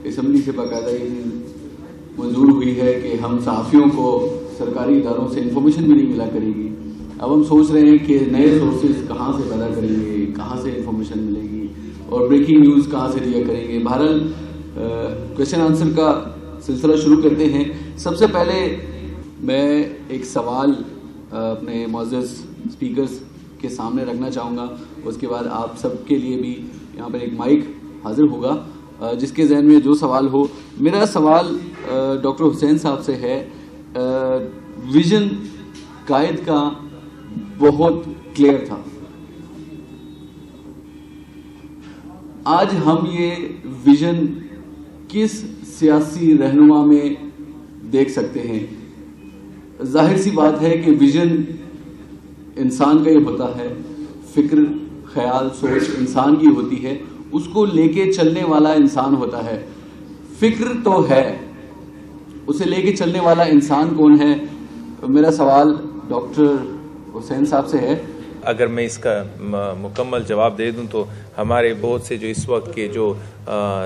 Assembly سے باقاعدہ یہ چیز منظور ہوئی ہے کہ ہم صحافیوں کو سرکاری اداروں سے انفارمیشن بھی نہیں ملا کرے گی. اب ہم سوچ رہے ہیں کہ نئے سورسز کہاں سے پیدا کریں گے, کہاں سے انفارمیشن ملے گی اور بریکنگ نیوز کہاں سے دیا کریں گے. بہرحال کویشچن آنسر کا سلسلہ شروع کرتے ہیں. سب سے پہلے میں ایک سوال اپنے معزز اسپیکرز کے سامنے رکھنا چاہوں گا. اس کے بعد آپ سب کے لیے بھی یہاں پر ایک مائک حاضر ہوگا, جس کے ذہن میں جو سوال ہو. میرا سوال ڈاکٹر حسین صاحب سے ہے. ویژن قائد کا بہت کلیئر تھا. آج ہم یہ ویژن کس سیاسی رہنما میں دیکھ سکتے ہیں؟ ظاہر سی بات ہے کہ ویژن انسان کا ہی ہوتا ہے, فکر, خیال, سوچ انسان کی ہوتی ہے, اس کو لے کے چلنے والا انسان ہوتا ہے. فکر تو ہے, اسے لے کے چلنے والا انسان کون ہے؟ میرا سوال ڈاکٹر حسین صاحب سے ہے. اگر میں اس کا مکمل جواب دے دوں تو ہمارے بہت سے جو اس وقت کے جو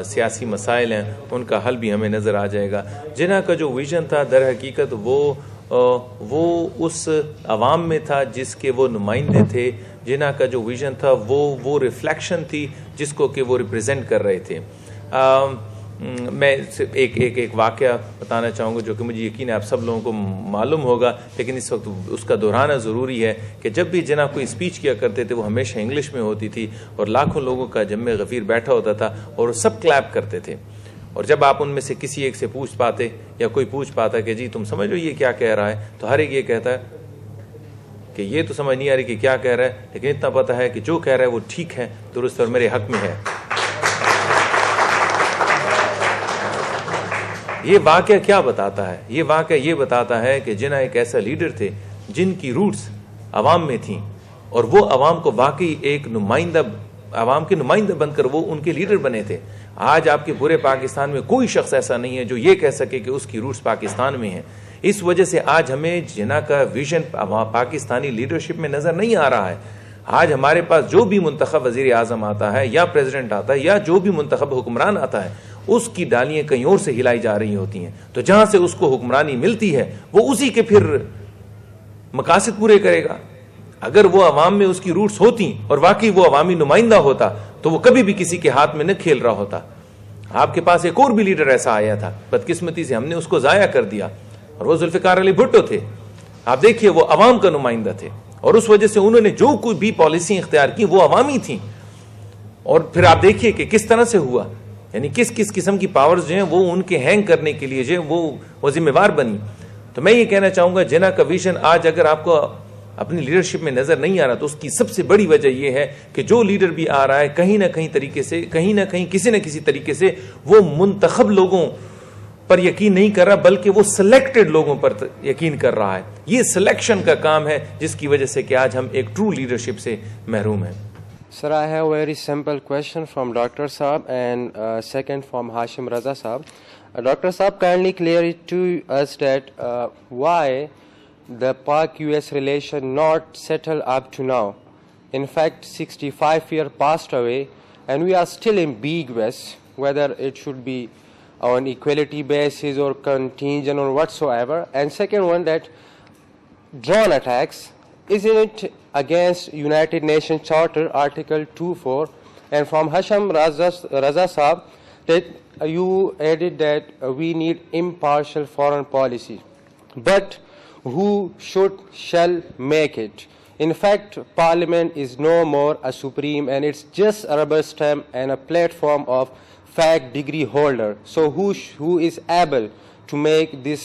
سیاسی مسائل ہیں ان کا حل بھی ہمیں نظر آ جائے گا. جنہاں کا جو ویژن تھا در حقیقت وہ اس عوام میں تھا جس کے وہ نمائندے تھے. جنہاں کا جو ویژن تھا وہ ریفلیکشن تھی جس کو کہ وہ ریپریزنٹ کر رہے تھے. میں ایک واقعہ بتانا چاہوں گا جو کہ مجھے یقین ہے آپ سب لوگوں کو معلوم ہوگا, لیکن اس وقت اس کا دہرانا ضروری ہے کہ جب بھی جناب کوئی اسپیچ کیا کرتے تھے وہ ہمیشہ انگلش میں ہوتی تھی اور لاکھوں لوگوں کا جمع غفیر بیٹھا ہوتا تھا اور سب کلیپ کرتے تھے. اور جب آپ ان میں سے کسی ایک سے پوچھ پاتے یا کوئی پوچھ پاتا کہ جی تم سمجھ لو یہ کیا کہہ رہا ہے, تو ہر ایک یہ کہتا ہے کہ یہ تو سمجھ نہیں آ رہی کہ کیا کہہ رہا ہے, لیکن اتنا پتہ ہے کہ جو کہہ رہا ہے وہ ٹھیک ہے, درست اور میرے حق میں ہے. یہ واقعہ کیا بتاتا ہے؟ یہ واقعہ یہ بتاتا ہے کہ جناح ایک ایسا لیڈر تھے جن کی روٹس عوام میں تھیں اور وہ عوام کو واقعی ایک نمائندہ, عوام کے نمائندہ بن کر وہ ان کے لیڈر بنے تھے. آج آپ کے پورے پاکستان میں کوئی شخص ایسا نہیں ہے جو یہ کہہ سکے کہ اس کی روٹس پاکستان میں ہیں. اس وجہ سے آج ہمیں جناح کا ویژن پاکستانی لیڈرشپ میں نظر نہیں آ رہا ہے. آج ہمارے پاس جو بھی منتخب وزیر اعظم آتا ہے یا پریزیڈنٹ آتا ہے یا جو بھی منتخب حکمران آتا ہے اس کی ڈالیاں کہیں اور سے ہلائی جا رہی ہوتی ہیں. تو جہاں سے اس کو حکمرانی ملتی ہے وہ اسی کے پھر مقاصد پورے کرے گا. اگر وہ عوام میں اس کی روٹس ہوتی اور واقعی وہ عوامی نمائندہ ہوتا تو وہ کبھی بھی کسی کے ہاتھ میں نہ کھیل رہا ہوتا. آپ کے پاس ایک اور بھی لیڈر ایسا آیا تھا, بدقسمتی سے ہم نے اس کو ضائع کر دیا, اور وہ ذوالفقار علی بھٹو تھے. آپ دیکھیے وہ عوام کا نمائندہ تھے اور اس وجہ سے انہوں نے جو کوئی بھی پالیسی اختیار کی وہ عوامی تھیں. اور پھر آپ دیکھیے کہ کس طرح سے ہوا, یعنی کس قسم کی پاورز جو ہیں وہ ان کے ہینگ کرنے کے لیے جو وہ ذمہ وار بنی. تو میں یہ کہنا چاہوں گا جناح کا ویژن آج اگر آپ کو اپنی لیڈرشپ میں نظر نہیں آ رہا تو اس کی سب سے بڑی وجہ یہ ہے کہ جو لیڈر بھی آ رہا ہے کہیں نہ کہیں طریقے سے, کہیں نہ کہیں کسی نہ کسی طریقے سے وہ منتخب لوگوں پر یقین نہیں کر رہا بلکہ وہ سلیکٹڈ لوگوں پر یقین کر رہا ہے. یہ سلیکشن کا کام ہے جس کی وجہ سے کہ آج ہم ایک ٹرو لیڈرشپ سے محروم ہیں. Sir, I have a very simple question from Dr. Saab and second from Hashim Raza Saab. Dr. Saab, kindly clear it to us that why the Pak-US relation not settled up to now. In fact, 65 years passed away and we are still ambiguous whether it should be on equality basis or contingent or whatsoever. And second one, that drone attacks, isn't it against United Nations Charter Article 2.4? And from Hashim Raza Saab, that you added that we need impartial foreign policy, but who shall make it? In fact, Parliament is no more a supreme and it's just a rubber stamp and a platform of fact degree holder. So who is able to make this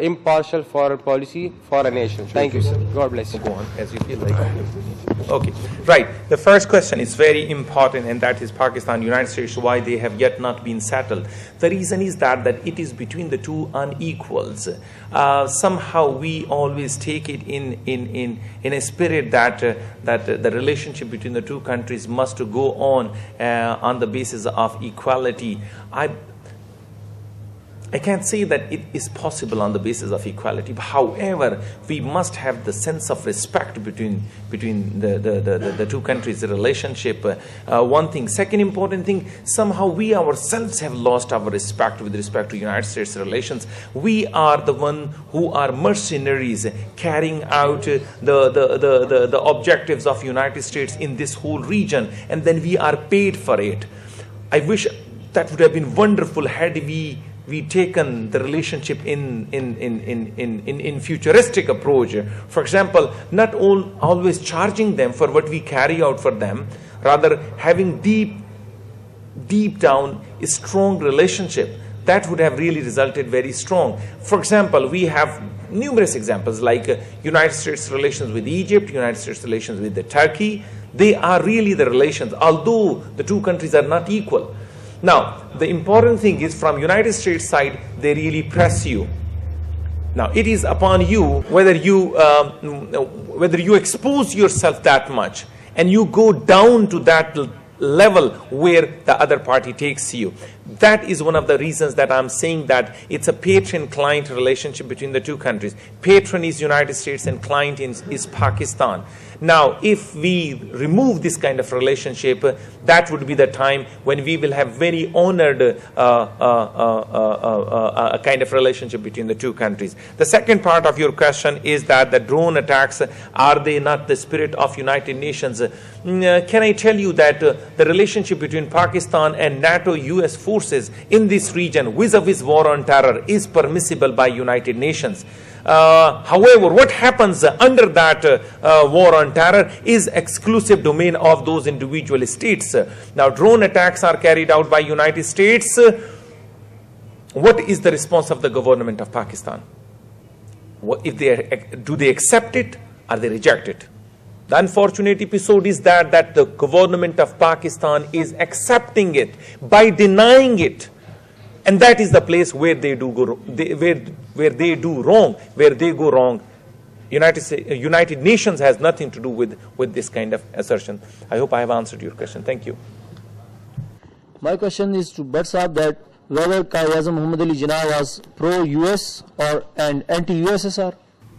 impartial foreign policy for a nation? Thank you, sir. God bless you. Go on as you feel like. Okay, right. The first question is very important, and that is Pakistan, United States, why they have yet not been settled. The reason is that it is between the two unequals. Somehow we always take it in a spirit that the relationship between the two countries must go on the basis of equality. I can't say that it is possible on the basis of equality. However, we must have the sense of respect between the two countries, the relationship. One thing. Second important thing, somehow we ourselves have lost our respect with respect to United States relations. We are the one who are mercenaries carrying out the objectives of United States in this whole region, and then we are paid for it. I wish that would have been wonderful had we taken the relationship in futuristic approach. For example, not always charging them for what we carry out for them, rather having deep down a strong relationship. That would have really resulted very strong. For example, we have numerous examples like United States relations with Egypt, United States relations with Turkey. They are really the relations, although the two countries are not equal. Now, the important thing is from United States side, they really press you. Now, it is upon you whether you expose yourself that much and you go down to that level where the other party takes you. That is one of the reasons that I'm saying that it's a patron-client relationship between the two countries. Patron is United States and client is Pakistan. Now, if we remove this kind of relationship, that would be the time when we will have very honored a kind of relationship between the two countries. The second part of your question is that the drone attacks, are they not the spirit of United Nations? Can I tell you that the relationship between Pakistan and NATO-US forces in this region vis-a-vis war on terror is permissible by United Nations. However, what happens under that war on terror is exclusive domain of those individual states. Now, drone attacks are carried out by United States. What is the response of the government of Pakistan? Do they accept it or they reject it? The unfortunate episode is that the government of Pakistan is accepting it by denying it. And that is the place where they do go wrong. United Nations has nothing to do with this kind of assertion. I hope I have answered your question. Thank you. My question is to Bhatt Saab that whether Quaid-e-Azam Muhammad Ali Jinnah was pro-US and anti-USSR?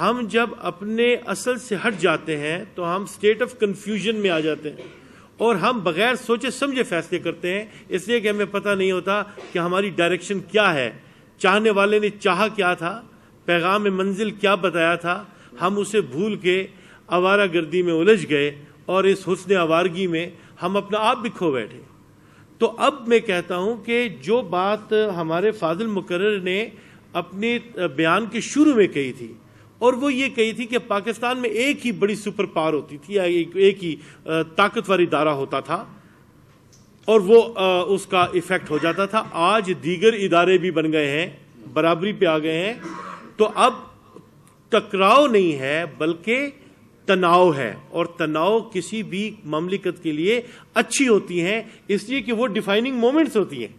ہم جب اپنے اصل سے ہٹ جاتے ہیں تو ہم state of confusion میں آ جاتے ہیں اور ہم بغیر سوچے سمجھے فیصلے کرتے ہیں، اس لیے کہ ہمیں پتہ نہیں ہوتا کہ ہماری ڈائریکشن کیا ہے، چاہنے والے نے چاہا کیا تھا، پیغام منزل کیا بتایا تھا، ہم اسے بھول کے آوارہ گردی میں الجھ گئے اور اس حسن آوارگی میں ہم اپنا آپ بھی کھو بیٹھے۔ تو اب میں کہتا ہوں کہ جو بات ہمارے فاضل مقرر نے اپنے بیان کے شروع میں کہی تھی، اور وہ یہ کہی تھی کہ پاکستان میں ایک ہی بڑی سپر پاور ہوتی تھی یا ایک ہی طاقتور ادارہ ہوتا تھا اور وہ اس کا ایفیکٹ ہو جاتا تھا، آج دیگر ادارے بھی بن گئے ہیں، برابری پہ آ گئے ہیں، تو اب ٹکراؤ نہیں ہے بلکہ تناؤ ہے، اور تناؤ کسی بھی مملکت کے لیے اچھی ہوتی ہیں، اس لیے کہ وہ ڈیفائننگ مومنٹس ہوتی ہیں،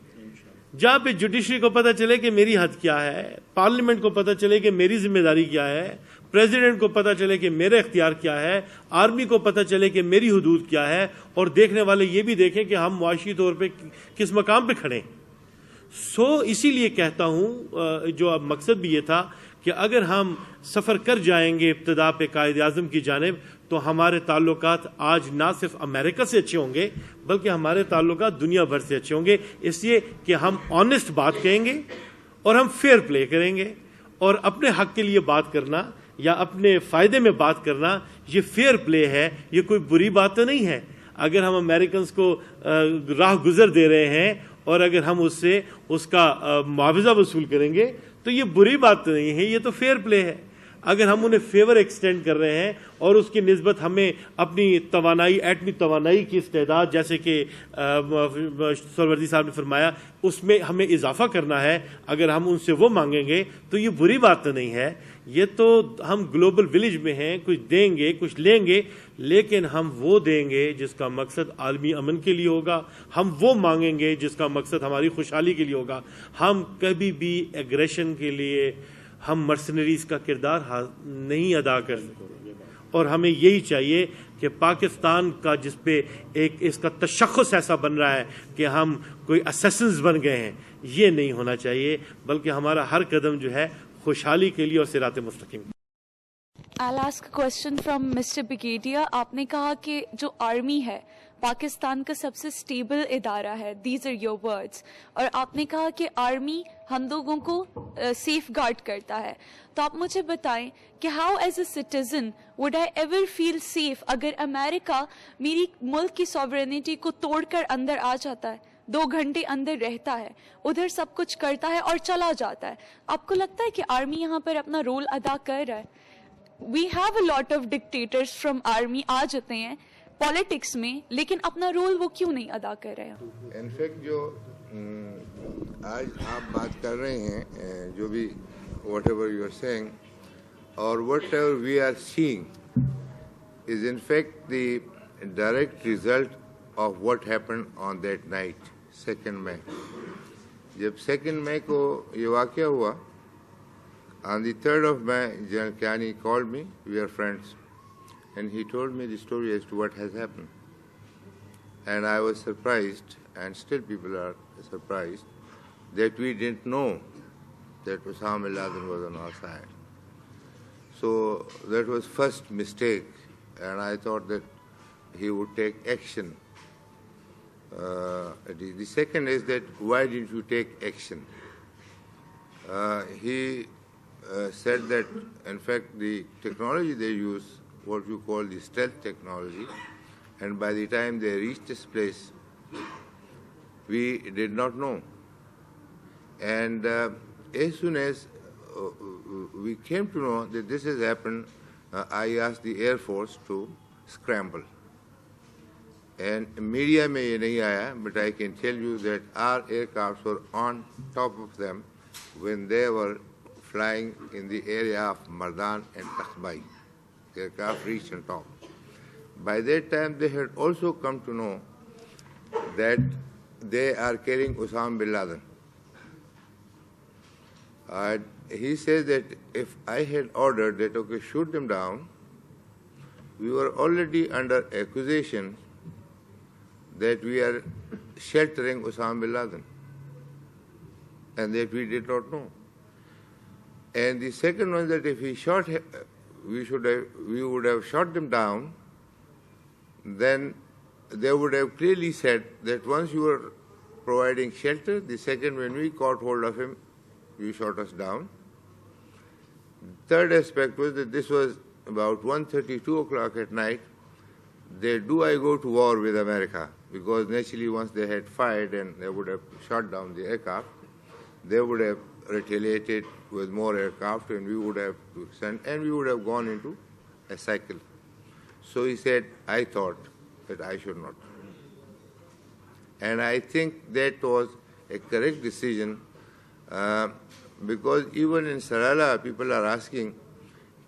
جہاں پہ جوڈیشری کو پتہ چلے کہ میری حد کیا ہے، پارلیمنٹ کو پتہ چلے کہ میری ذمہ داری کیا ہے، پریزیڈنٹ کو پتہ چلے کہ میرے اختیار کیا ہے، آرمی کو پتہ چلے کہ میری حدود کیا ہے، اور دیکھنے والے یہ بھی دیکھیں کہ ہم معاشی طور پہ کس مقام پہ کھڑے ہیں۔ اسی لیے کہتا ہوں، جو اب مقصد بھی یہ تھا کہ اگر ہم سفر کر جائیں گے ابتدا پہ قائد اعظم کی جانب، تو ہمارے تعلقات آج نہ صرف امریکہ سے اچھے ہوں گے بلکہ ہمارے تعلقات دنیا بھر سے اچھے ہوں گے، اس لیے کہ ہم آنیسٹ بات کہیں گے اور ہم فیئر پلے کریں گے، اور اپنے حق کے لیے بات کرنا یا اپنے فائدے میں بات کرنا یہ فیئر پلے ہے، یہ کوئی بری بات تو نہیں ہے۔ اگر ہم امریکنز کو راہ گزر دے رہے ہیں اور اگر ہم اس سے اس کا معاوضہ وصول کریں گے تو یہ بری بات تو نہیں ہے، یہ تو فیئر پلے ہے۔ اگر ہم انہیں فیور ایکسٹینڈ کر رہے ہیں اور اس کی نسبت ہمیں اپنی توانائی، ایٹمی توانائی کی استعداد، جیسے کہ سہروردی صاحب نے فرمایا، اس میں ہمیں اضافہ کرنا ہے، اگر ہم ان سے وہ مانگیں گے تو یہ بری بات تو نہیں ہے۔ یہ تو ہم گلوبل ولیج میں ہیں، کچھ دیں گے کچھ لیں گے، لیکن ہم وہ دیں گے جس کا مقصد عالمی امن کے لیے ہوگا، ہم وہ مانگیں گے جس کا مقصد ہماری خوشحالی کے لیے ہوگا۔ ہم کبھی بھی ایگریشن کے لیے ہم مرسنریز کا کردار نہیں ادا کر سکتے، اور ہمیں یہی چاہیے کہ پاکستان کا جس پہ ایک اس کا تشخص ایسا بن رہا ہے کہ ہم کوئی اسیسنز بن گئے ہیں، یہ نہیں ہونا چاہیے، بلکہ ہمارا ہر قدم جو ہے خوشحالی کے لیے اور صراط مستقیم۔ I'll ask a question from Mr. Brigedia. آپ نے کہا کہ جو آرمی ہے پاکستان کا سب سے اسٹیبل ادارہ ہے، دیز آر یور ورڈس، اور آپ نے کہا کہ آرمی ہم لوگوں کو سیف گارڈ کرتا ہے، تو آپ مجھے بتائیں کہ how is a citizen would I ever feel safe اگر امریکہ میری ملک کی سوورینٹی کو توڑ کر اندر آ جاتا ہے، 2 گھنٹے اندر رہتا ہے، ادھر سب کچھ کرتا ہے اور چلا جاتا ہے؟ آپ کو لگتا ہے کہ آرمی یہاں پر اپنا رول ادا کر رہا ہے؟ We have a lot of dictators from army آ جاتے ہیں پالیٹکس میں، لیکن اپنا رول وہ کیوں نہیں ادا کر رہے ہیں؟ انفیکٹ جو آج آپ بات کر رہے ہیں، جو بھی whatever you are seeing اور whatever we are seeing is in fact the direct result of what happened on that night 2 May. جب 2 مئی کو یہ واقعہ ہوا، on the 3rd of May, General Kiani called me, we are friends, and he told me the story as to what has happened. And I was surprised, and still people are surprised, that we didn't know that Osama bin Laden was on our side. So that was first mistake, and I thought that he would take action. The second is that why didn't you take action? He said that in fact the technology they use, what you call the stealth technology, and by the time they reached this place we did not know, and as soon as we came to know that this has happened, I asked the Air Force to scramble, and media mein ye nahi aaya, but I can tell you that our aircrafts were on top of them when they were flying in the area of Mardan and Takhbai. The aircraft reached on top. By that time, they had also come to know that they are carrying Osama bin Laden. He says that if I had ordered that, okay, shoot them down, we were already under accusation that we are sheltering Osama bin Laden, and that we did not know. And the second one, that if we would have shot them down, then they would have clearly said that once you were providing shelter, the second when we caught hold of him, you shot us down. Third aspect was that this was about 1:30, 2 o'clock at night. Do I go to war with America? Because naturally once they had fired and they would have shot down the aircraft, they would have retaliated with more aircraft and we would have sent, and we would have gone into a cycle. So he said, I thought that I should not. And I think that was a correct decision, because even in Sarala, people are asking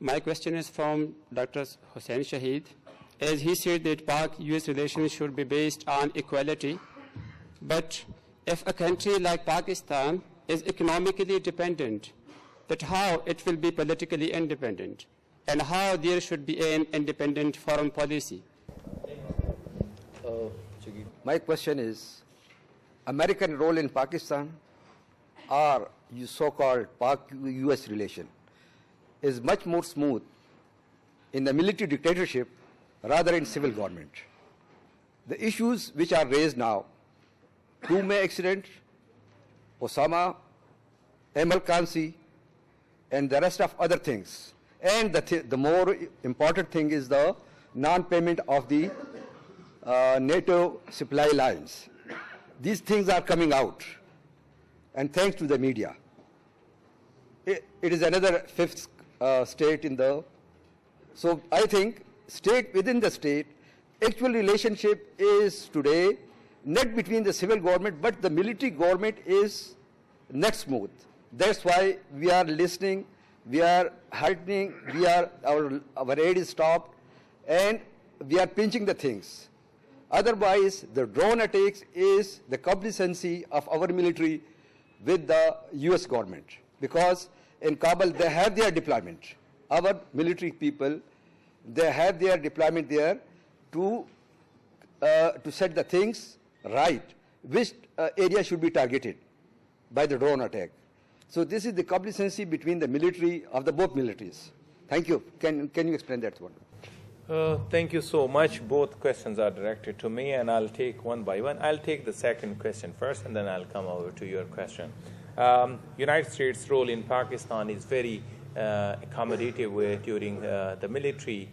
My question is from Dr. Hussain Shahid. As he said that Pak-US relations should be based on equality, but if a country like Pakistan is economically dependent, that how it will be politically independent, and how there should be an independent foreign policy? My question is, American role in Pakistan or so-called Pak-US relation is much more smooth in the military dictatorship rather in civil government. The issues which are raised now, 2 May accident, Osama, Amal Kansi, and the rest of other things. And the more important thing is the non-payment of the NATO supply lines. These things are coming out, and thanks to the media. It is another 5th state in the... So I think state within the state, actual relationship is today not between the civil government, but the military government is not smooth. That's why we are listening, we are heartening, our aid is stopped, and we are pinching the things. Otherwise, the drone attacks is the complacency of our military with the US government. Because in Kabul, they have their deployment. Our military people, they have their deployment there to set the things right, which area should be targeted. by the drone attack. So this is the complacency between the military of the both militaries. Thank you. Can you explain that one? Thank you so much. Both questions are directed to me, and I'll take one by one. I'll take the second question first, and then I'll come over to your question. United States' role in Pakistan is very accommodative during the military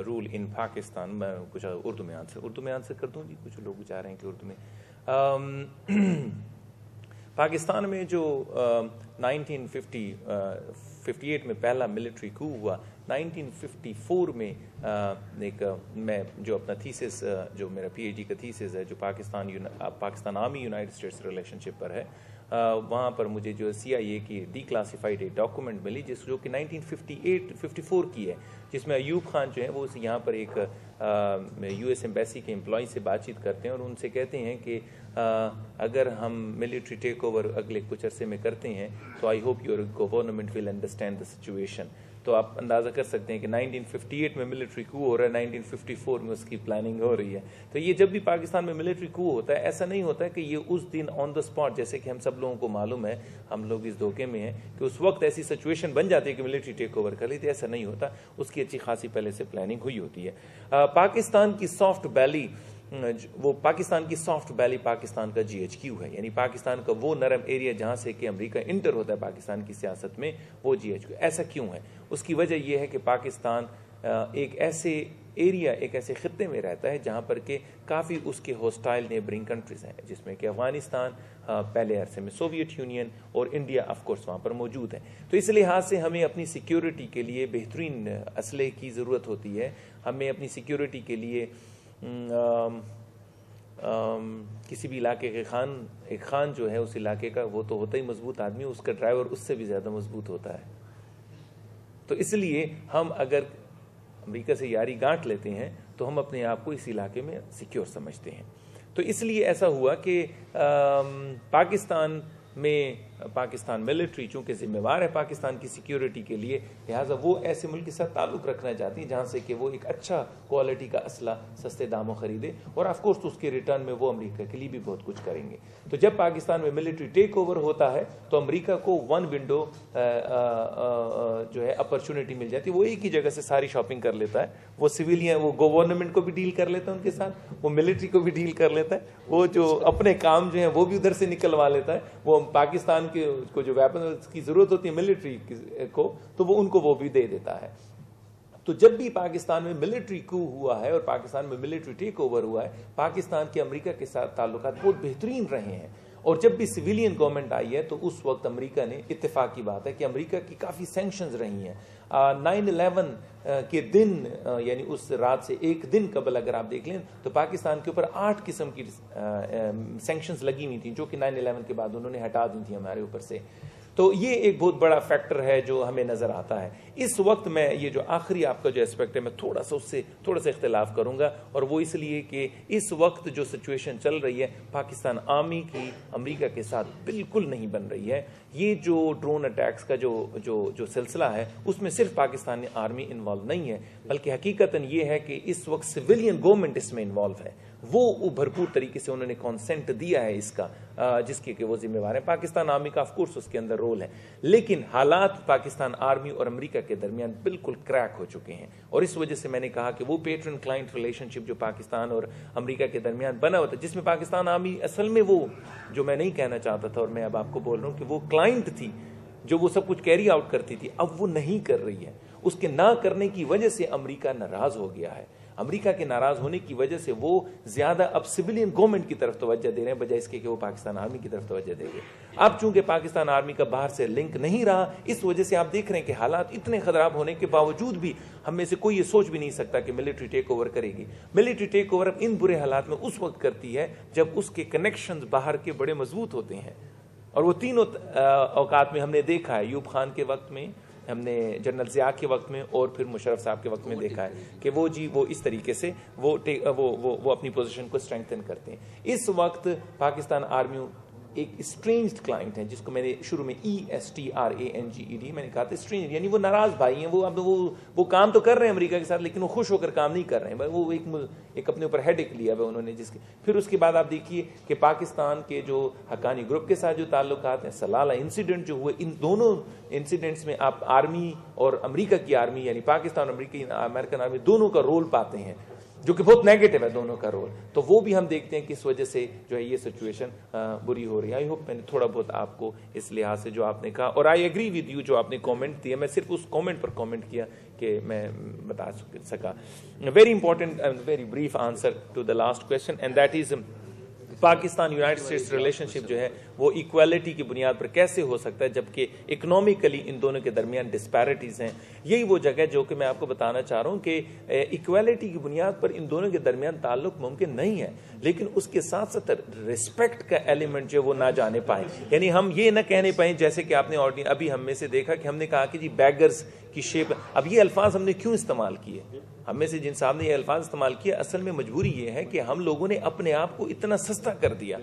rule in Pakistan. میں کچھ اردو میں answer کر دوں جی. کچھ لوگ چاہ رہے ہیں کہ اردو میں. پاکستان میں جو 1958 میں پہلا ملٹری کو ہوا, 1954 میں ایک میں جو اپنا تھیسس, جو میرا پی ایچ ڈی کا تھیسس ہے, جو Pakistan army United States relationship پر ہے, وہاں پر مجھے جو سی آئی اے کی ڈی کلاسیفائڈ ایک ڈاکومنٹ ملی جو کہ 1954 کی ہے, جس میں ایوب خان جو ہیں وہ یہاں پر ایک یو ایس ایمبیسی کے امپلائی سے بات چیت کرتے ہیں اور ان سے کہتے ہیں کہ اگر ہم ملٹری ٹیک اوور اگلے کچھ عرصے میں کرتے ہیں تو I hope your government will understand the situation. تو آپ اندازہ کر سکتے ہیں کہ 1958 میں ملٹری کو ہو رہا ہے, 1954 میں اس کی پلاننگ ہو رہی ہے. تو یہ جب بھی پاکستان میں ملٹری کو ہوتا ہے, ایسا نہیں ہوتا ہے کہ یہ اس دن آن دا اسپاٹ, جیسے کہ ہم سب لوگوں کو معلوم ہے, ہم لوگ اس دھوکے میں ہیں کہ اس وقت ایسی سچویشن بن جاتی ہے کہ ملٹری ٹیک اوور کر لیتے. ایسا نہیں ہوتا, اس کی اچھی خاصی پہلے سے پلاننگ ہوئی ہوتی ہے. پاکستان کی سافٹ بیلی, وہ پاکستان کی سافٹ بیلی پاکستان کا GHQ ہے, یعنی پاکستان کا وہ نرم ایریا جہاں سے کہ امریکہ انٹر ہوتا ہے پاکستان کی سیاست میں, وہ GHQ. ایسا کیوں ہے؟ اس کی وجہ یہ ہے کہ پاکستان ایک ایسے ایریا, ایک ایسے خطے میں رہتا ہے جہاں پر کہ کافی اس کے ہوسٹائل نیبرنگ کنٹریز ہیں, جس میں کہ افغانستان پہلے عرصے میں سوویت یونین اور انڈیا آف کورس وہاں پر موجود ہیں. تو اس لحاظ سے ہمیں اپنی سیکیورٹی کے لیے بہترین اسلحے کی ضرورت ہوتی ہے. ہمیں اپنی سیکیورٹی کے لیے کسی بھی علاقے کے ایک خان جو ہے اس علاقے کا, وہ تو ہوتا ہی مضبوط آدمی, اس کا ڈرائیور اس سے بھی زیادہ مضبوط ہوتا ہے. تو اس لیے ہم اگر امریکہ سے یاری گانٹ لیتے ہیں تو ہم اپنے آپ کو اس علاقے میں سیکیور سمجھتے ہیں. تو اس لیے ایسا ہوا کہ پاکستان ملٹری چونکہ ذمہ وار ہے پاکستان کی سیکیورٹی کے لیے, لہٰذا وہ ایسے ملک کے ساتھ تعلق رکھنا چاہتی ہیں جہاں سے کہ وہ ایک اچھا کوالٹی کا اسلحہ سستے داموں خریدے, اور آف کورس اس کے ریٹرن میں وہ امریکہ کے لیے بھی بہت کچھ کریں گے. تو جب پاکستان میں ملٹری ٹیک اوور ہوتا ہے تو امریکہ کو ون ونڈو جو ہے اپرچونٹی مل جاتی ہے, وہ ایک ہی جگہ سے ساری شاپنگ کر لیتا ہے. وہ سویلین, وہ گورنمنٹ کو بھی ڈیل کر لیتا ہے ان کے ساتھ, وہ ملٹری کو بھی ڈیل کر لیتا ہے, وہ جو اپنے کام جو ہیں وہ بھی ادھر سے نکلوا لیتا ہے. وہ پاکستان کو جو ویپنز کی ضرورت ہوتی ہے ملٹری کو, تو وہ ان کو وہ بھی دے دیتا ہے. تو جب بھی پاکستان میں ملٹری کو ہوا ہے اور پاکستان میں ملٹری ٹیک اوور ہوا ہے, پاکستان کے امریکہ کے ساتھ تعلقات بہت بہترین رہے ہیں. اور جب بھی سویلین گورنمنٹ آئی ہے تو اس وقت امریکہ نے, اتفاق کی بات ہے کہ امریکہ کی کافی سینکشنز رہی ہیں. 9/11 کے دن, یعنی اس رات سے ایک دن قبل اگر آپ دیکھ لیں تو پاکستان کے اوپر 8 قسم کی سینکشنز لگی ہوئی تھیں, جو کہ 9/11 کے بعد انہوں نے ہٹا دی تھیں ہمارے اوپر سے. تو یہ ایک بہت بڑا فیکٹر ہے جو ہمیں نظر آتا ہے. اس وقت میں یہ جو آخری آپ کا جو اسپیکٹ ہے, میں تھوڑا سا اختلاف کروں گا, اور وہ اس لیے کہ اس وقت جو سچویشن چل رہی ہے پاکستان آرمی کی امریکہ کے ساتھ بالکل نہیں بن رہی ہے. یہ جو ڈرون اٹیکس کا جو سلسلہ ہے اس میں صرف پاکستانی آرمی انوالو نہیں ہے, بلکہ حقیقتاً یہ ہے کہ اس وقت سویلین گورنمنٹ اس میں انوالو ہے. وہ بھرپور طریقے سے انہوں نے کانسنٹ دیا ہے اس کا, جس کے کہ وہ ذمہ وار ہیں. پاکستان آرمی کا آف کورس اس کے اندر رول ہے, لیکن حالات پاکستان آرمی اور امریکہ کے درمیان بالکل کریک ہو چکے ہیں. اور اس وجہ سے میں نے کہا کہ وہ پیٹرن کلائنٹ ریلیشن شپ جو پاکستان اور امریکہ کے درمیان بنا ہوا تھا, جس میں پاکستان آرمی اصل میں وہ جو میں نہیں کہنا چاہتا تھا, اور میں اب آپ کو بول رہا ہوں کہ وہ کلائنٹ تھی جو وہ سب کچھ کیری آؤٹ کرتی تھی, اب وہ نہیں کر رہی ہے. اس کے نہ کرنے کی وجہ سے امریکہ ناراض ہو گیا ہے. امریکہ کے ناراض ہونے کی وجہ سے وہ زیادہ اب سویلین گورنمنٹ کی طرف توجہ دے رہے ہیں بجائے اس کے کہ وہ پاکستان آرمی کی طرف توجہ دے گے. اب چونکہ پاکستان آرمی کا باہر سے لنک نہیں رہا, اس وجہ سے آپ دیکھ رہے ہیں کہ حالات اتنے خراب ہونے کے باوجود بھی ہم میں سے کوئی یہ سوچ بھی نہیں سکتا کہ ملٹری ٹیک اوور کرے گی. ملٹری ٹیک اوور اب ان برے حالات میں اس وقت کرتی ہے جب اس کے کنیکشنز باہر کے بڑے مضبوط ہوتے ہیں. اور وہ تینوں اوقات میں ہم نے دیکھا ہے, ایوب خان کے وقت میں, ہم نے جنرل ضیاء کے وقت میں, اور پھر مشرف صاحب کے وقت میں دیکھا ہے کہ وہ اس طریقے سے وہ اپنی پوزیشن کو اسٹرینگتھن کرتے ہیں. اس وقت پاکستان آرمی ایک اسٹرینجڈ کلائنٹ ہیں جس کو میں نے شروع میں ESTRANGED میں نے کہا تھا اسٹرینج، یعنی وہ ناراض بھائی ہیں، وہ اب وہ کام تو کر رہے ہیں امریکہ کے ساتھ لیکن وہ خوش ہو کر کام نہیں کر رہے ہیں، وہ ایک اپنے اوپر ہیڈ ایک لیا ہوا انہوں نے جس کے پھر اس کے بعد آپ دیکھیے کہ پاکستان کے جو حقانی گروپ کے ساتھ جو تعلقات ہیں، سلالہ انسیڈنٹ جو ہوئے، ان دونوں انسیڈنٹس میں آپ آرمی اور امریکہ کی آرمی یعنی پاکستان اور امریکن آرمی دونوں کا رول پاتے ہیں جو کہ بہت نیگیٹو ہے دونوں کا رول، تو وہ بھی ہم دیکھتے ہیں کہ اس وجہ سے جو ہے یہ سچویشن بری ہو رہی ہے. آئی ہوپ میں نے تھوڑا بہت آپ کو اس لحاظ سے جو آپ نے کہا، اور آئی ایگری ود یو جو آپ نے کامنٹ دیا، میں صرف اس کامنٹ پر کامنٹ کیا کہ میں بتا سکا. Very important and very brief answer to the last question and that is Pakistan United States relationship جو ہے وہ ایکویلٹی کی بنیاد پر کیسے ہو سکتا ہے جبکہ اکنامکلی ان دونوں کے درمیان ڈسپیرٹیز ہیں. یہی وہ جگہ جو کہ میں آپ کو بتانا چاہ رہا ہوں کہ ایکویلٹی کی بنیاد پر ان دونوں کے درمیان تعلق ممکن نہیں ہے، لیکن اس کے ساتھ ساتھ ریسپیکٹ کا ایلیمنٹ جو وہ نہ جانے پائیں. یعنی ہم یہ نہ کہنے پائیں جیسے کہ آپ نے ابھی ہم میں سے دیکھا کہ ہم نے کہا کہ جی بیگرز کی شیپ. اب یہ الفاظ ہم نے کیوں استعمال کیے؟ ہم میں سے جن صاحب نے یہ الفاظ استعمال کیا، اصل میں مجبوری یہ ہے کہ ہم لوگوں نے اپنے آپ کو اتنا سستا کر دیا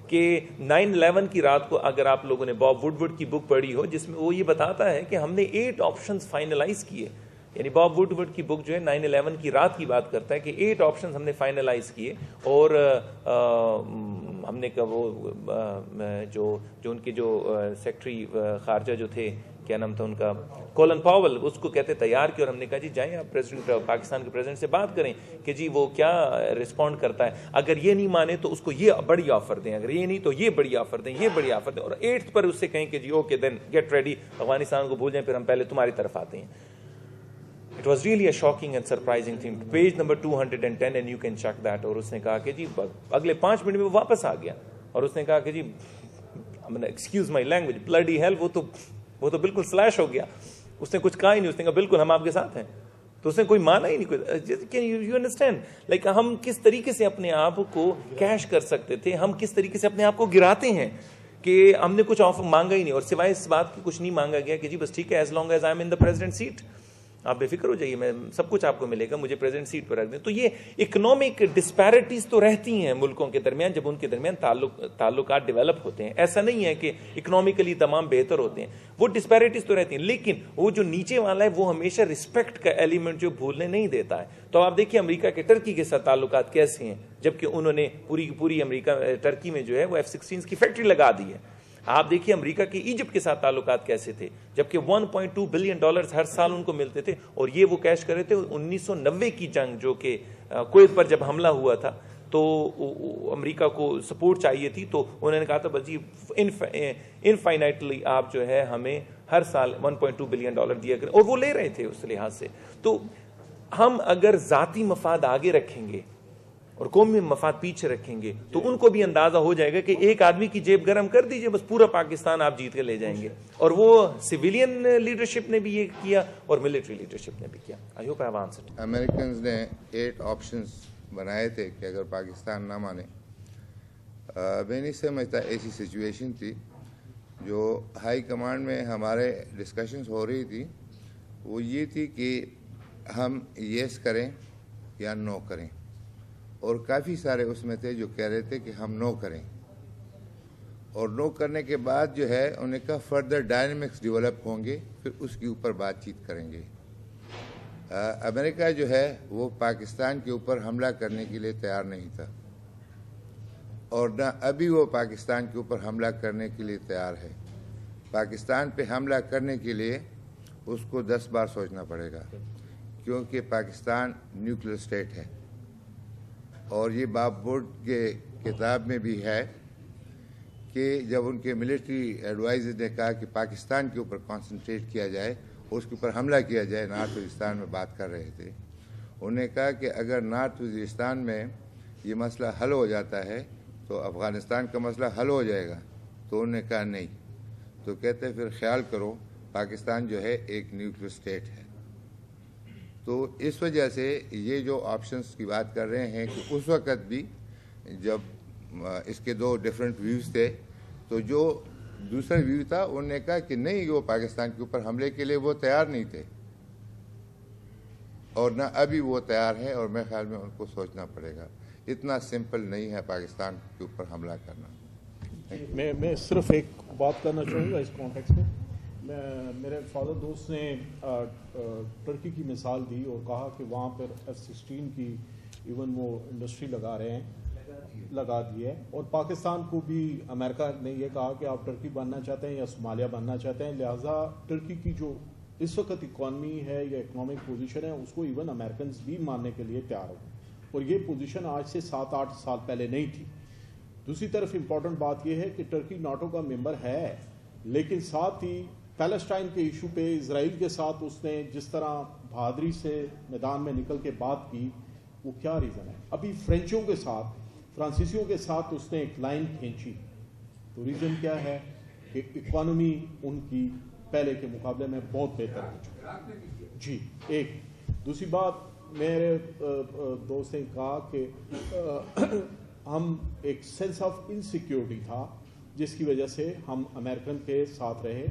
کہ 9/11 کی رات کو اگر آپ لوگوں نے باب وڈورڈ کی بک پڑھی ہو جس میں وہ یہ بتاتا ہے کہ ہم نے 8 آپشنز فائنلائز کیے. یعنی باب وڈورڈ کی بک جو ہے 9/11 کی رات کی بات کرتا ہے کہ 8 آپشنز ہم نے فائنلائز کیے، اور ہم نے کہا وہ جو ان کے جو سیکرٹری خارجہ جو تھے، کیا نام تھا ان کا، کولن پاول، اس کو کہتے تیار کیا، اور ہم نے کہا جی جائیں آپ پریزیڈنٹ پاکستان کے پریزیڈنٹ سے بات کریں کہ جی وہ کیا رسپونڈ کرتا ہے. اگر یہ نہیں مانے تو اس کو یہ بڑی آفر دیں، اگر یہ نہیں تو یہ بڑی آفر دیں، یہ بڑی آفر دیں، اور 8th پر اس سے کہیں کہ جی okay then get ready, Afghanistan کو بھول جائیں، پھر ہم پہلے تمہاری طرف آتے ہیں. It was really a shocking and surprising thing. Page number 210 and you can check that. اور اس نے کہا کہ جی اگلے 5 منٹ میں وہ واپس آ گیا اور اس نے کہا کہ جی excuse my language bloody hell, وہ تو بالکل سلیش ہو گیا. اس نے کچھ کہا ہی نہیں، اس نے کہا بالکل ہم آپ کے ساتھ ہیں. تو اس نے کوئی مانا ہی نہیں. کین یو انڈرسٹینڈ لائک ہم کس طریقے سے اپنے آپ کو کیش کر سکتے تھے، ہم کس طریقے سے اپنے آپ کو گراتے ہیں کہ ہم نے کچھ آفر مانگا ہی نہیں، اور سوائے اس بات کی کچھ نہیں مانگا گیا کہ جی بس ٹھیک ہے as long as I am in the president seat, آپ بے فکر ہو جائیے، میں سب کچھ آپ کو ملے گا، مجھے پریزیڈنٹ سیٹ پر رکھ دیں. تو یہ اکنامک ڈسپیرٹیز تو رہتی ہیں ملکوں کے درمیان جب ان کے درمیان تعلقات ڈیولپ ہوتے ہیں. ایسا نہیں ہے کہ اکنامکلی تمام بہتر ہوتے ہیں، وہ ڈسپیرٹیز تو رہتی ہیں، لیکن وہ جو نیچے والا ہے وہ ہمیشہ رسپیکٹ کا ایلیمنٹ جو بھولنے نہیں دیتا ہے. تو آپ دیکھیے امریکہ کے ٹرکی کے ساتھ تعلقات کیسے ہیں، جبکہ انہوں نے پوری امریکہ ٹرکی میں جو ہے وہ F-16 کی فیکٹری لگا دی ہے. آپ دیکھیے امریکہ کے ایجپٹ کے ساتھ تعلقات کیسے تھے، جبکہ $1.2 بلین ہر سال ان کو ملتے تھے، اور یہ وہ کیش کر رہے تھے. 1990 کی جنگ جو کہ کویت پر جب حملہ ہوا تھا تو امریکہ کو سپورٹ چاہیے تھی، تو انہوں نے کہا تھا بس جی انفائنائٹلی آپ جو ہے ہمیں ہر سال $1.2 بلین دیا کریں، اور وہ لے رہے تھے اس لحاظ سے. تو ہم اگر ذاتی مفاد آگے رکھیں گے اور قومی مفاد پیچھے رکھیں گے تو ان کو بھی اندازہ ہو جائے گا کہ ایک آدمی کی جیب گرم کر دیجئے بس پورا پاکستان آپ جیت کے لے جائیں گے. اور وہ سویلین لیڈرشپ نے بھی یہ کیا اور ملٹری لیڈرشپ نے بھی کیا. I hope I have answered. Americans نے 8 آپشنز بنائے تھے کہ اگر پاکستان نہ مانے. میں نہیں سمجھتا ایسی سچویشن تھی. جو ہائی کمانڈ میں ہمارے ڈسکشنز ہو رہی تھی وہ یہ تھی کہ ہم یس کریں یا نو کریں، اور کافی سارے اس میں تھے جو کہہ رہے تھے کہ ہم نو کریں. اور نو کرنے کے بعد جو ہے انہوں نے کہا فردر ڈائنامکس ڈیولپ ہوں گے، پھر اس کے اوپر بات چیت کریں گے. امریکہ جو ہے وہ پاکستان کے اوپر حملہ کرنے کے لیے تیار نہیں تھا، اور نہ ابھی وہ پاکستان کے اوپر حملہ کرنے کے لیے تیار ہے. پاکستان پہ حملہ کرنے کے لیے اس کو 10 بار سوچنا پڑے گا، کیونکہ پاکستان نیوکلیر اسٹیٹ ہے. اور یہ باب وڈ کے کتاب میں بھی ہے کہ جب ان کے ملٹری ایڈوائزر نے کہا کہ پاکستان کے اوپر کانسنٹریٹ کیا جائے اور اس کے اوپر حملہ کیا جائے، نارتھ وزیرستان میں بات کر رہے تھے، انہوں نے کہا کہ اگر نارتھ وزیرستان میں یہ مسئلہ حل ہو جاتا ہے تو افغانستان کا مسئلہ حل ہو جائے گا. تو انہوں نے کہا نہیں. تو کہتے پھر خیال کرو پاکستان جو ہے ایک نیوکلیر اسٹیٹ ہے. تو اس وجہ سے یہ جو آپشنز کی بات کر رہے ہیں کہ اس وقت بھی جب اس کے 2 ڈیفرنٹ ویوز تھے، تو جو دوسرا ویو تھا انہوں نے کہا کہ نہیں، وہ پاکستان کے اوپر حملے کے لیے وہ تیار نہیں تھے، اور نہ ابھی وہ تیار ہے. اور میرے خیال میں ان کو سوچنا پڑے گا، اتنا سمپل نہیں ہے پاکستان کے اوپر حملہ کرنا. میں صرف ایک بات کرنا چاہوں گا اس کانٹیکس میں. میرے فادر دوست نے ترکی کی مثال دی اور کہا کہ وہاں پر F-16 کی ایون وہ انڈسٹری لگا دی ہے, اور پاکستان کو بھی امریکہ نے یہ کہا کہ آپ ٹرکی بننا چاہتے ہیں یا صومالیہ بننا چاہتے ہیں, لہٰذا ٹرکی کی جو اس وقت اکانومی ہے یا اکنامک پوزیشن ہے اس کو ایون امریکنز بھی ماننے کے لیے تیار ہو, اور یہ پوزیشن آج سے 7-8 سال پہلے نہیں تھی. دوسری طرف امپورٹنٹ بات یہ ہے کہ ٹرکی ناٹو کا ممبر ہے, لیکن ساتھ ہی پیلسٹائن کے ایشو پہ اسرائیل کے ساتھ اس نے جس طرح بہادری سے میدان میں نکل کے بات کی, وہ کیا ریزن ہے. ابھی فرانسیسیوں کے ساتھ اس نے ایک لائن کھینچی, تو ریزن کیا ہے کہ اکانومی ان کی پہلے کے مقابلے میں بہت بہتر ہو چکی. جی ایک دوسری بات, میرے دوست نے کہا کہ ہم ایک سینس آف انسیکیورٹی تھا جس کی وجہ سے ہم امریکن کے ساتھ رہے.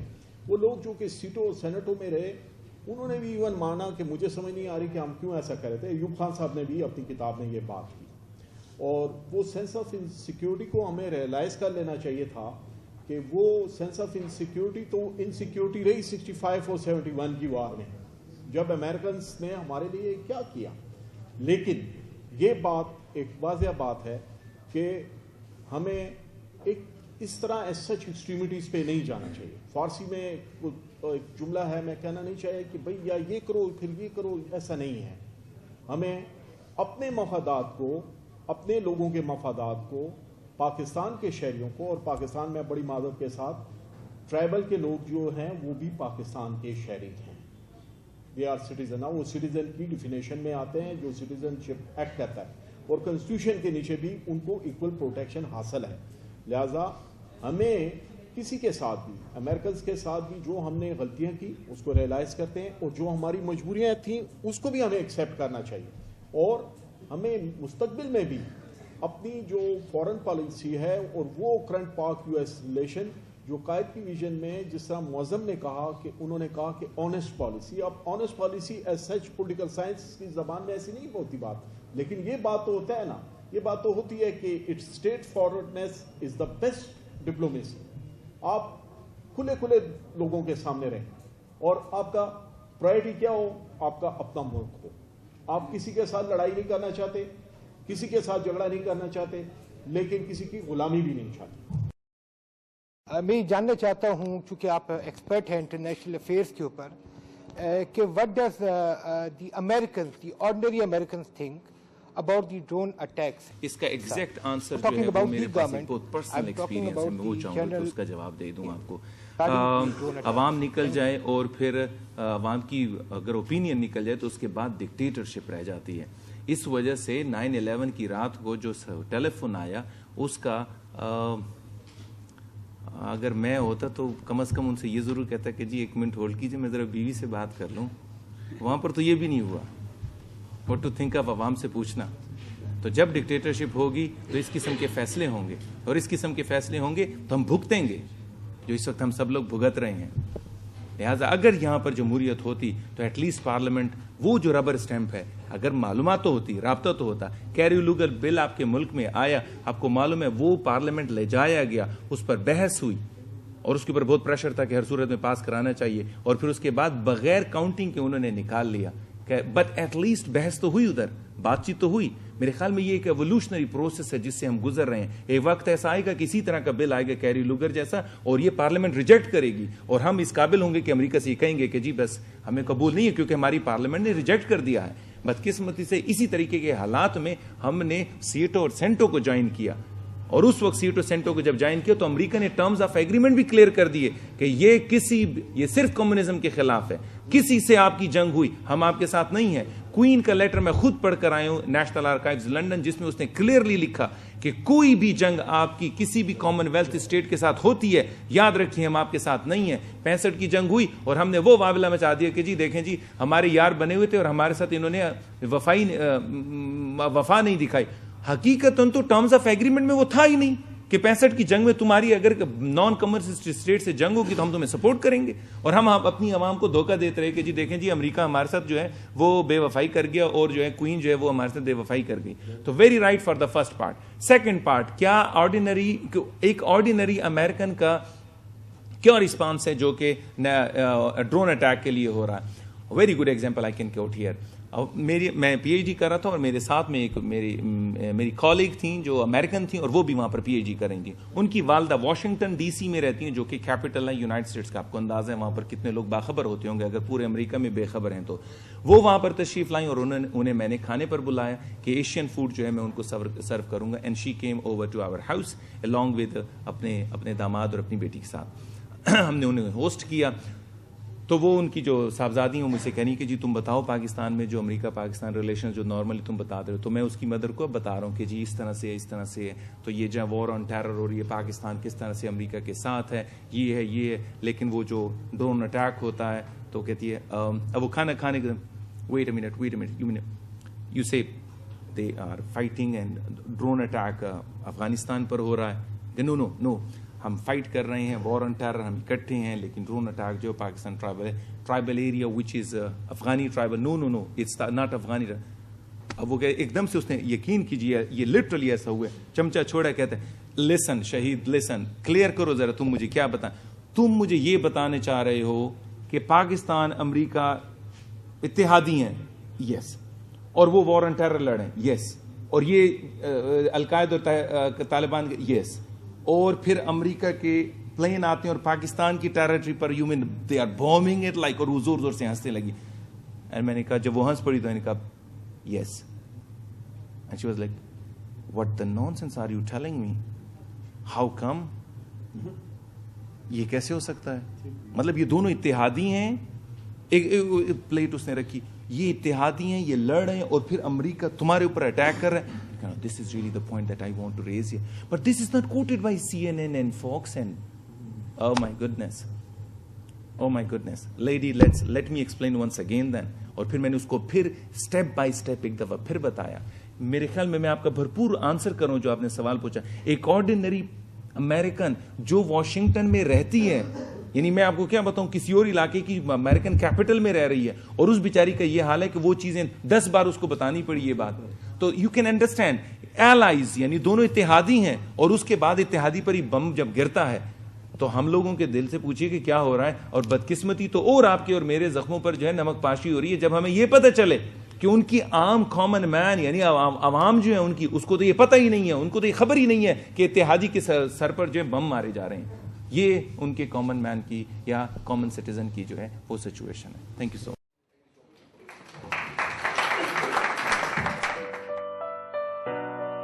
وہ لوگ جو کہ سیٹوں اور سینٹوں میں رہے انہوں نے بھی ایون مانا کہ مجھے سمجھ نہیں آ رہی کہ ہم کیوں ایسا کر رہے تھے. ایوب خان صاحب نے بھی اپنی کتاب میں یہ بات کی, اور وہ سینس آف انسیکیورٹی کو ہمیں ریئلائز کر لینا چاہیے تھا کہ وہ سینس آف انسیکیورٹی تو انسیکیورٹی رہی 65 اور 71 کی وار میں, جب امریکنز نے ہمارے لیے کیا کیا. لیکن یہ بات ایک واضح بات ہے کہ ہمیں ایک اس طرح ایز سچ ایکسٹریمٹیز پہ نہیں جانا چاہیے. فارسی میں ایک جملہ ہے, میں کہنا نہیں چاہیے کہ بھئی یا یہ کرو پھر یہ کرو, ایسا نہیں ہے. ہمیں اپنے مفادات کو, اپنے لوگوں کے مفادات کو, پاکستان کے شہریوں کو, اور پاکستان میں بڑی معذرت کے ساتھ ٹرائبل کے لوگ جو ہیں وہ بھی پاکستان کے شہری ہیں, دے آر سٹیزن. وہ سٹیزن کی ڈیفینیشن میں آتے ہیں جو سٹیزن شپ ایکٹ کرتا ہے, اور کنسٹیٹیوشن کے نیچے بھی ان کو ایکول پروٹیکشن حاصل ہے. لہذا ہمیں کسی کے ساتھ بھی, امریکنز کے ساتھ بھی جو ہم نے غلطیاں کی اس کو ریئلائز کرتے ہیں, اور جو ہماری مجبوریاں تھیں اس کو بھی ہمیں ایکسیپٹ کرنا چاہیے. اور ہمیں مستقبل میں بھی اپنی جو فورن پالیسی ہے اور وہ کرنٹ پاک US ریلیشن جو قائد کی ویژن میں جس طرح معظم نے کہا کہ انہوں نے کہا کہ آنیسٹ پالیسی. اب honest policy as such political science کی زبان میں ایسی نہیں ہوتی بات, لیکن یہ بات تو ہوتا ہے نا, یہ بات تو ہوتی ہے کہ it's straightforwardness is the best diplomacy. آپ کھلے لوگوں کے سامنے رہیں, اور آپ کا پرائرٹی کیا ہو, آپ کا اپنا ملک ہو. آپ کسی کے ساتھ لڑائی نہیں کرنا چاہتے, کسی کے ساتھ جھگڑا نہیں کرنا چاہتے, لیکن کسی کی غلامی بھی نہیں چاہتے. میں جاننا چاہتا ہوں چونکہ آپ ایکسپرٹ ہیں انٹرنیشنل افیئرس کے اوپر, کہ what does the Americans, the ordinary Americans think about the drone attacks. اس کا ایگزیکٹ آنسر جو ہے وہ میرے پاس ایک بہت پرسنل ایکسپیرینس ہے, میں وہ چاہوں گا تو اس کا جواب دے دوں آپ کو. عوام نکل جائے اور پھر عوام کی اگر اوپینین نکل جائے تو اس کے بعد ڈکٹیٹرشپ رہ جاتی ہے. اس وجہ سے 9/11 کی رات کو جو ٹیلی فون آیا اس کا اگر میں ہوتا تو کم از کم ان سے یہ ضرور کہتا کہ جی 1 منٹ ہولڈ کیجیے, میں ذرا بیوی سے بات کر لوں. وہاں پر تو یہ بھی نہیں ہوا. What to think of عوام سے پوچھنا. تو جب ڈکٹیٹرشپ ہوگی تو اس قسم کے فیصلے ہوں گے, اور اس قسم کے فیصلے ہوں گے تو ہم بھگتیں گے جو اس وقت ہم سب لوگ بھگت رہے ہیں. لہٰذا اگر یہاں پر جمہوریت ہوتی تو ایٹ لیسٹ پارلیمنٹ وہ جو ربر اسٹیمپ ہے, اگر معلومات تو ہوتی, رابطہ تو ہوتا. کیری لوگر بل آپ کے ملک میں آیا, آپ کو معلوم ہے وہ پارلیمنٹ لے جایا گیا, اس پر بحث ہوئی اور اس کے اوپر بہت پریشر تھا کہ ہر صورت میں پاس کرانا چاہیے, اور پھر اس کے بعد بغیر کاؤنٹنگ کے انہوں نے نکال لیا. بٹ ایٹ لیسٹ بحث تو ہوئی, ادھر بات چیت تو ہوئی. میرے خیال میں یہ ایک ایوولوشنری پروسیس ہے جس سے ہم گزر رہے ہیں. ایک وقت ایسا آئے گا کہ اسی طرح کا بل آئے گا کیری لوگر جیسا, اور یہ پارلیمنٹ ریجیکٹ کرے گی, اور ہم اس قابل ہوں گے کہ امریکہ سے یہ کہیں گے کہ جی بس ہمیں قبول نہیں ہے کیونکہ ہماری پارلیمنٹ نے ریجیکٹ کر دیا ہے. بدقسمتی سے اسی طریقے کے حالات میں ہم نے سیٹو اور سینٹو کو جوائن کیا, اور اس وقت سیٹو سینٹو کو جب جوائن کیا تو امریکہ نے ٹرمز آف ایگریمنٹ بھی کلیئر کر دیے کہ یہ صرف کمیونزم کے خلاف ہے, کسی سے آپ کی جنگ ہوئی ہم آپ کے ساتھ نہیں ہیں. کوئین کا لیٹر میں خود پڑھ کر آیا ہوں, نیشنل آرکائیوز لنڈن, جس میں اس نے کلیئرلی لکھا کہ کوئی بھی جنگ آپ کی کسی بھی کامن ویلتھ اسٹیٹ کے ساتھ ہوتی ہے, یاد رکھیے ہم آپ کے ساتھ نہیں ہیں. 65 کی جنگ ہوئی اور ہم نے وہ واویلا مچا دیا کہ جی دیکھیں جی ہمارے یار بنے ہوئے تھے اور ہمارے ساتھ انہوں نے وفا نہیں دکھائی. حقیقتاً تو ٹرمز آف ایگریمنٹ میں وہ تھا ہی نہیں کہ 65 کی جنگ میں تمہاری اگر نان کمرشل اسٹیٹ سے جنگ ہوگی تو ہم تمہیں سپورٹ کریں گے, اور ہم اپنی عوام کو دھوکہ دیتے رہے کہ جی دیکھیں جی امریکہ ہمارے ساتھ جو ہے وہ بے وفائی کر گیا, اور جو ہے کوئین جو ہے وہ ہمارے ساتھ بے وفائی کر گئی. تو very right for the first part. Second part, کیا ایک آرڈینری امریکن کا کیا رسپانس ہے جو کہ ڈرون اٹیک کے لیے ہو رہا ہے. Very good example I can quote here. میں پی ایچ ڈی کر رہا تھا اور میرے ساتھ میں ایک میری کالیگ تھیں جو امریکن تھیں, اور وہ بھی وہاں پر پی ایچ ڈی کر رہی تھیں. ان کی والدہ واشنگٹن ڈی سی میں رہتی ہیں جو کہ کیپٹل ہے یونائٹڈ اسٹیٹس کا. آپ کو اندازہ ہے وہاں پر کتنے لوگ باخبر ہوتے ہوں گے, اگر پورے امریکہ میں بے خبر ہیں تو. وہ وہاں پر تشریف لائیں اور انہیں میں نے کھانے پر بلایا کہ ایشین فوڈ جو ہے میں ان کو سرو کروں گا. And she came over to our house along with اپنے داماد اور اپنی بیٹی کے ساتھ. ہم نے انہیں ہوسٹ کیا. تو وہ ان کی جو صاحبزادی ہیں مجھ سے کہنی کہ جی تم بتاؤ پاکستان میں جو امریکہ پاکستان ریلیشن جو نارملی تم بتا رہے ہو. تو میں اس کی مدر کو بتا رہا ہوں کہ جی اس طرح سے اس طرح سے ہے, تو یہ جو وار آن ٹیرر ہو رہی ہے, پاکستان کس طرح سے امریکہ کے ساتھ ہے, یہ ہے. لیکن وہ جو ڈرون اٹیک ہوتا ہے تو کہتی ہے اب وہ کھانا کھانے کے wait a minute you say they are fighting and drone attack Afghanistan پر ہو رہا ہے. نو ہم فائٹ کر رہے ہیں وار آن ٹیرر, ہم اکٹھے ہیں, لیکن ڈرون اٹیک جو Pakistan tribal area which is Afghani tribal. No it's not Afghani. اب وہ ایک دم سے اس نے یقین کیجیے یہ لٹرلی ایسا ہوا ہے, چمچہ چھوڑا کہتے ہیں لسن شہید لسن کلیئر کرو ذرا, تم مجھے کیا بتائیں. تم مجھے یہ بتانے چاہ رہے ہو کہ پاکستان امریکہ اتحادی ہیں, یس, اور وہ وار آن ٹیرر لڑیں, یس, اور یہ القاعدہ اور طالبان, یس, اور پھر امریکہ کے پلین آتے ہیں اور پاکستان کی ٹیریٹری پر you mean they are bombing it like, اور وہ زور زور سے ہنسنے لگی. اینڈ میں نے کہا جب وہ ہنس پڑی تو میں نے کہا yes. And she was like what the nonsense are you telling me, how come, یہ کیسے ہو سکتا ہے, مطلب یہ دونوں اتحادی ہیں. ایک پلیٹ اس نے رکھی, یہ اتحادی ہیں, یہ لڑ رہے ہیں, اور پھر امریکہ تمہارے اوپر اٹیک کر رہے ہیں. This is really the point that I want to raise here. But this is not quoted by CNN and Fox and oh my goodness. Lady, let me explain once again then. اور پھر میں نے اس کو پھر step by step ایک دفعہ پھر بتایا. میرے خیال میں آپ کا بھرپور آنسر کروں جو آپ نے سوال پوچھا. ایک آرڈینری امریکن جو واشنگٹن میں رہتی ہے, یعنی میں آپ کو کیا بتاؤں کسی اور علاقے کی امریکن کیپٹل میں رہ رہی ہے, اور اس بیچاری کا یہ حال ہے کہ وہ چیزیں 10 بار اس کو بتانی پڑی یہ بات. تو یو کین انڈرسٹینڈ ایلائز یعنی دونوں اتحادی ہیں, اور اس کے بعد اتحادی پر ہی بم جب گرتا ہے تو ہم لوگوں کے دل سے پوچھیے کہ کیا ہو رہا ہے. اور بدقسمتی تو اور آپ کے اور میرے زخموں پر جو ہے نمک پاشی ہو رہی ہے جب ہمیں یہ پتہ چلے کہ ان کی عام کامن مین یعنی عوام جو ہے ان کی, اس کو تو یہ پتہ ہی نہیں ہے, ان کو تو یہ خبر ہی نہیں ہے کہ اتحادی کے سر پر جو ہے بم مارے جا رہے ہیں. یہ ان کے کامن مین کی یا کامن سٹیزن کی جو ہے وہ سچویشن ہے. Thank you so much.